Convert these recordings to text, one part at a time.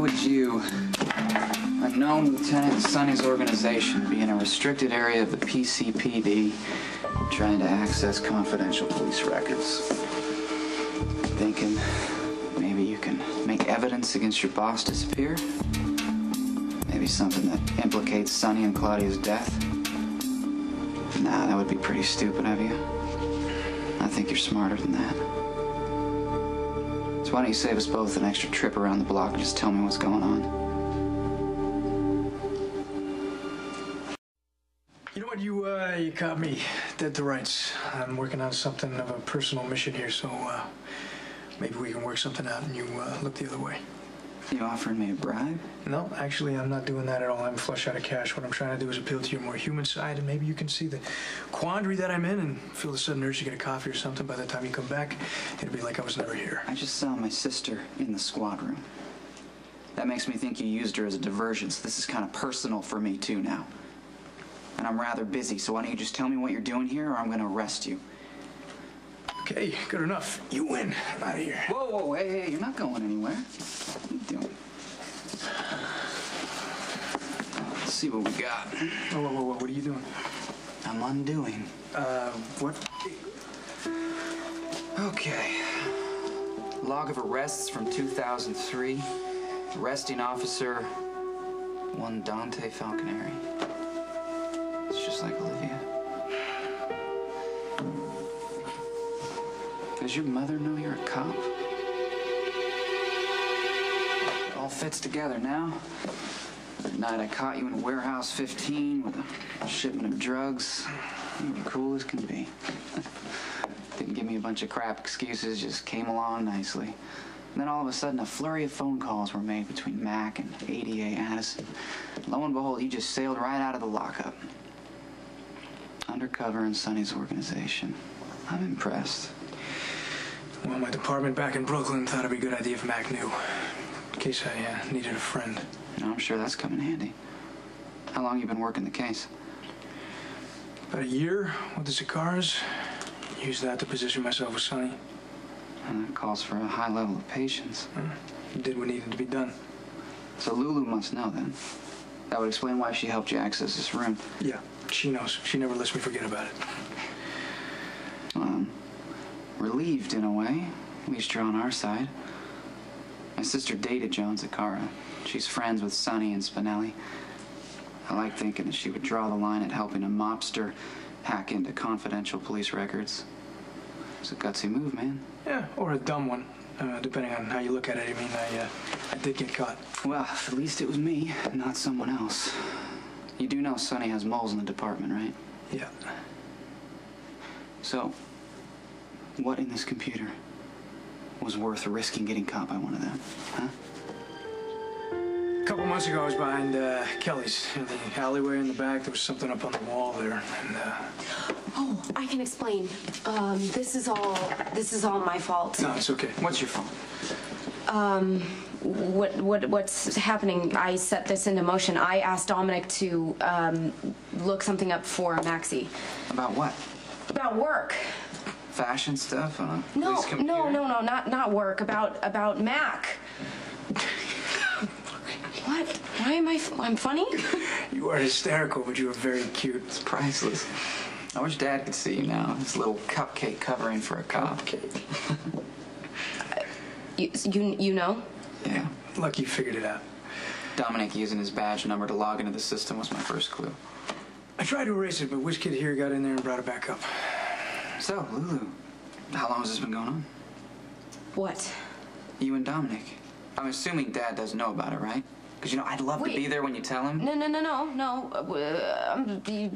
would you, a known lieutenant in Sonny's organization, be in a restricted area of the PCPD trying to access confidential police records? Thinking maybe you can make evidence against your boss disappear? Maybe something that implicates Sonny and Claudia's death? Nah, that would be pretty stupid of you. I think you're smarter than that. So why don't you save us both an extra trip around the block and just tell me what's going on? You know what, you caught me dead to rights. I'm working on something of a personal mission here, so maybe we can work something out and you look the other way. You offering me a bribe? No, actually, I'm not doing that at all. I'm flush out of cash. What I'm trying to do is appeal to your more human side, and maybe you can see the quandary that I'm in and feel the sudden urge to get a coffee or something. By the time you come back, it'll be like I was never here. I just saw my sister in the squad room. That makes me think you used her as a diversion, so this is kind of personal for me, too, now. And I'm rather busy, so why don't you just tell me what you're doing here, or I'm going to arrest you. Okay, good enough. You win. I'm out of here. Whoa, whoa, hey, you're not going anywhere. What are you doing? Let's see what we got. Whoa, what are you doing? I'm undoing. What? Okay. Log of arrests from 2003. Arresting officer, one Dante Falconeri. It's just like Olivia. Does your mother know you're a cop? It all fits together now. That night I caught you in warehouse 15 with a shipment of drugs. You were cool as can be. Didn't give me a bunch of crap excuses, just came along nicely. And then all of a sudden a flurry of phone calls were made between Mac and ADA Addison. Lo and behold, you just sailed right out of the lockup. Undercover in Sonny's organization. I'm impressed. Well, my department back in Brooklyn thought it'd be a good idea if Mac knew. In case I needed a friend. I'm sure that's come in handy. How long you been working the case? About a year with the cigars. Used that to position myself with Sonny. And that calls for a high level of patience. Did what needed to be done. So Lulu must know then. That would explain why she helped you access this room. Yeah, she knows. She never lets me forget about it. Relieved in a way. At least you're on our side. My sister dated Joan Zaccara. She's friends with Sonny and Spinelli. I like thinking that she would draw the line at helping a mobster hack into confidential police records. It's a gutsy move, man. Yeah, or a dumb one, depending on how you look at it. I mean, I did get caught. Well, at least it was me, not someone else. You do know Sonny has moles in the department, right? Yeah. So, what in this computer was worth risking getting caught by one of them, huh? A couple months ago, I was behind Kelly's in the alleyway in the back. There was something up on the wall there, and Oh, I can explain. This is all my fault. No, it's okay. What's your fault? What's happening? I set this into motion. I asked Dominic to look something up for Maxie. About what? About work. Fashion stuff on a No, police computer? no, not work. About Mac. What? Why am I'm funny? You are hysterical, but you are very cute. It's priceless. I wish Dad could see you now. This little cupcake covering for a cop. Cupcake. You know? Yeah. Lucky you figured it out. Dominic using his badge number to log into the system was my first clue. I tried to erase it, but which kid here got in there and brought it back up? So, Lulu, how long has this been going on? What? You and Dominic. I'm assuming Dad doesn't know about it, right? Because, you know, I'd love to be there when you tell him. No.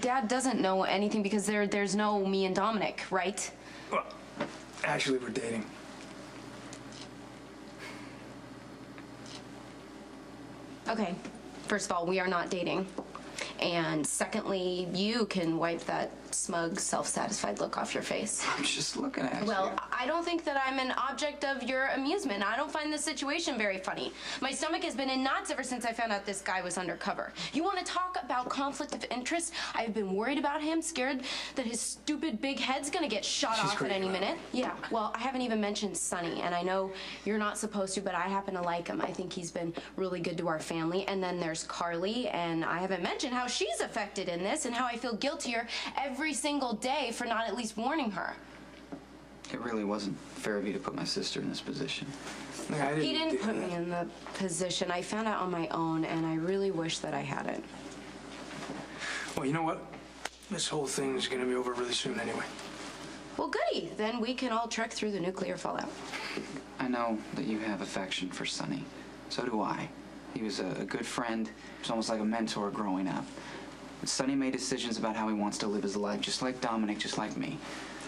Dad doesn't know anything because there's no me and Dominic, right? Well, actually, we're dating. Okay, first of all, we are not dating. And secondly, you can wipe that smug, self-satisfied look off your face. I'm just looking at you. Well, I don't think that I'm an object of your amusement. I don't find this situation very funny. My stomach has been in knots ever since I found out this guy was undercover. You want to talk about conflict of interest? I've been worried about him, scared that his stupid big head's gonna get shot off at any minute. Yeah, well, I haven't even mentioned Sonny, and I know you're not supposed to, but I happen to like him. I think he's been really good to our family. And then there's Carly, and I haven't mentioned how she's affected in this and how I feel guiltier every single day for not at least warning her. It really wasn't fair of you to put my sister in this position. He didn't put me in the position. I found out on my own, and I really wish that I hadn't. Well, you know what? This whole thing is gonna be over really soon anyway. Well, goody. Then we can all trek through the nuclear fallout. I know that you have affection for Sonny. So do I. He was a good friend. He was almost like a mentor growing up. But Sonny made decisions about how he wants to live his life, just like Dominic, just like me.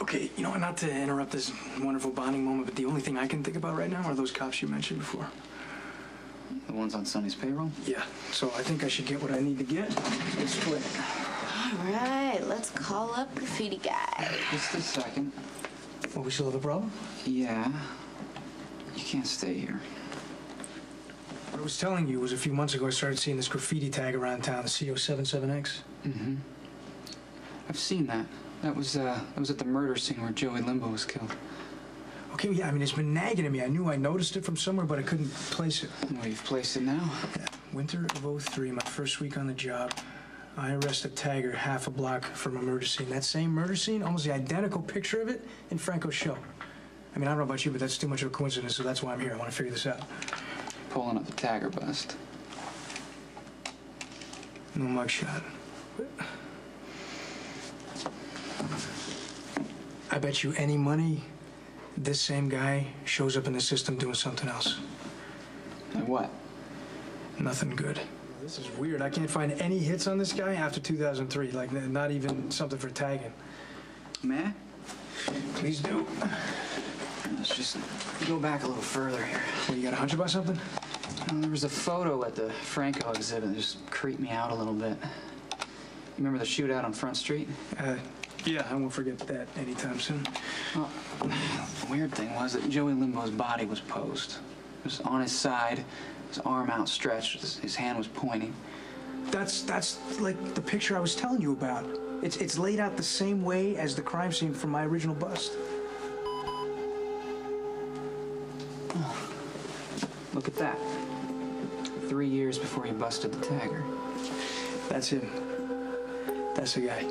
Okay, you know, not to interrupt this wonderful bonding moment, but the only thing I can think about right now are those cops you mentioned before. The ones on Sonny's payroll? Yeah, so I think I should get what I need to get. Let's split. All right, let's call up Graffiti Guy. Just a second. Well, we still have a problem? Yeah. You can't stay here. What I was telling you was a few months ago I started seeing this graffiti tag around town, the CO77X. Mm-hmm. I've seen that. That was at the murder scene where Joey Limbo was killed. Okay, yeah, I mean, it's been nagging at me. I knew I noticed it from somewhere, but I couldn't place it. Well, you've placed it now. Yeah. Winter of '03, my first week on the job, I arrest a tagger half a block from a murder scene. That same murder scene, almost the identical picture of it in Franco's show. I mean, I don't know about you, but that's too much of a coincidence, so that's why I'm here. I want to figure this out. Pulling up the tagger bust. No mugshot. I bet you any money this same guy shows up in the system doing something else. Like what? Nothing good. This is weird. I can't find any hits on this guy after 2003. Like, not even something for tagging. May I? Please do. Let's just go back a little further here. Well, you got a hunch about something? Well, there was a photo at the Franco exhibit that just creeped me out a little bit. You remember the shootout on Front Street? Yeah, I won't forget that anytime soon. Well, the weird thing was that Joey Limbo's body was posed. It was on his side, his arm outstretched, his hand was pointing. That's like the picture I was telling you about. It's laid out the same way as the crime scene from my original bust. Oh, look at that. 3 years before he busted the tagger. That's him. That's the guy.